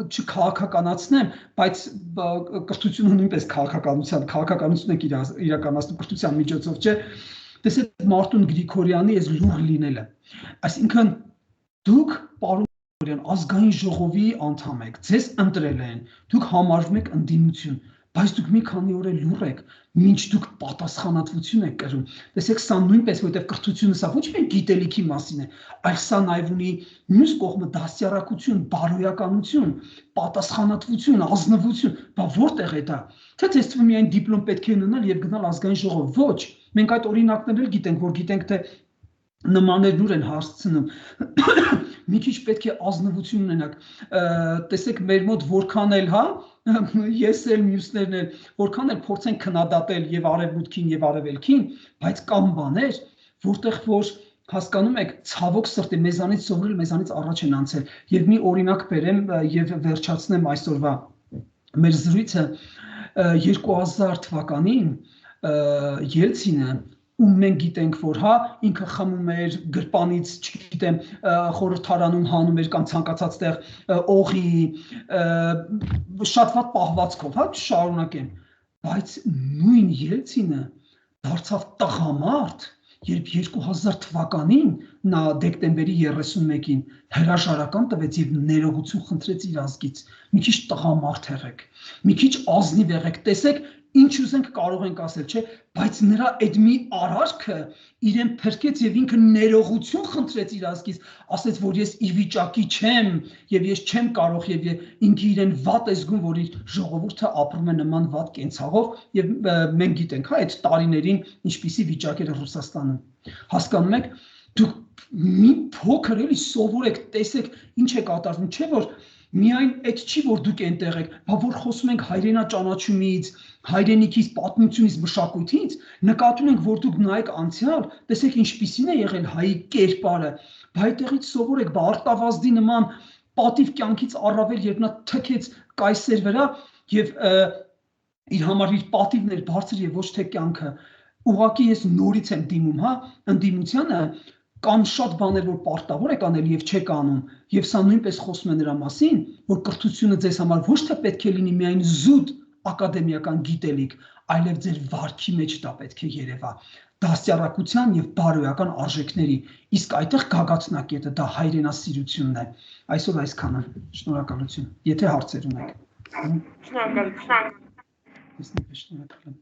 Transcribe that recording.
չքաղաքականացնեմ, բայց կրթությունը նույնպես քաղաքականություն եք իրականացնում կրթության միջոցով, չէ՞։ Տեսեք Մարտին Գրիգորյանի այս լուր լինելը։ Այսինքն դուք պարոն Գրիգորյան ազգային ժողովի անդամ եք, ձեզ ընտրել են, դուք համարվում եք ընդդիմություն, բայց դուք մի քանի օր էլ լուր եք, մինչ դուք պատասխանատվություն եք կրում։ Տեսեք, սա նույնպես, որտեղ կրթությունը սա ոչ միայն գիտելիքի մասին է, այլ սա նաև ունի մյուս կողմը դաստիարակություն, բարոյականություն, պատասխանատվություն, ազնվություն, բա որտեղ է դա։ Թե ձեզ թվում միայն դիպլոմ պետք է ունենալ եւ գնալ ազգային ժողով։ Ոչ, մենք այդ օրինակներն էլ գիտենք, որ գիտենք թե նմաններն ուր են հասցնում։ Մի քիչ պետք է ազնվություն ունենաք։ Տեսեք, մեր մոտ որքան էլ, հա, ես էլ մյուսներն էլ, որքան էլ փորձեն քննադատել եւ արևմուտքին եւ արևելքին, բայց կան բաներ, որտեղ որ հասկանում եք, ցավոք սրտի մեզանից սովորել, մեզանից առաջ են անցել։ Եվ մի օրինակ բերեմ եւ վերջացնեմ այսօրվա մեր զրույցը 2000 թվականին Ելցինը ում մենք գիտենք, որ հա ինքը խմում էր գրպանից, չգիտեմ, խորհրդարանում հանում էր կամ ցանկացած տեղ օղի, շատ վատ պահվածքով, հա, շարունակեմ, բայց նույն Ելցինը դարձավ տղամարդ, երբ 2000 թվականին նա դեկտեմբերի 31-ին հրաժարական տվեց եւ ներողություն խնդրեց իր ազգից։ Մի քիչ տղամարդ եղեք, մի քիչ ազնիվ եղեք, տեսեք ինչ ուզենք կարող ենք ասել, չէ, բայց նրա այդ մի արարքը իրեն փրկեց եւ ինքը ներողություն խնդրեց իր ազգից, ասեց, որ ես ի վիճակի չեմ եւ ես չեմ կարող եւ ինքը իրեն վատ է զգում, որ իր ժողովուրդը ապրում է նման վատ կենցաղով եւ մենք գիտենք, հա, այդ տարիներին ինչպիսի վիճակ էր Ռուսաստանում։ Հասկանում եք, դուք մի փոքր էլի սովորեք, տեսեք ինչ է կատարվում, չէ՞ որ միայն այդ չի, որ դուք այնտեղ եք, բա որ խոսում ենք հայրենաճանաչումից, հայրենիքից, պատմությունից, մշակույթից, նկատում ենք, որ դուք նայեք անցյալ, տեսեք ինչպիսին է եղել հայի կերպարը, բա այդտեղից սովորեք, բա Արտավազդի նման պատիվ կյանքից առավել, երբ նա թքեց կայսեր վրա եւ իր համար իր պատիվն էր բարձր եւ ոչ թե կյանքը, ուղղակի ես նորից եմ դիմում, հա, ընդդիմությանը կան շատ բաներ, որ պարտավոր եք անել եւ չեք անում, եւ սա նույնպես խոսում է նրա մասին, որ կրթությունը ձեզ համար ոչ թե պետք է լինի միայն զուտ ակադեմիական գիտելիք, այլև ձեր վարքի մեջ դա պետք է երևա, դաստիարակության եւ բարոյական արժեքների, իսկ այդտեղ գագաթնակետը դա հայրենասիրությունն է։ Այսօր այսքանը, շնորհակալություն, եթե հարցեր ունեք։ Շնորհակալություն։ Շնորհակալ եմ։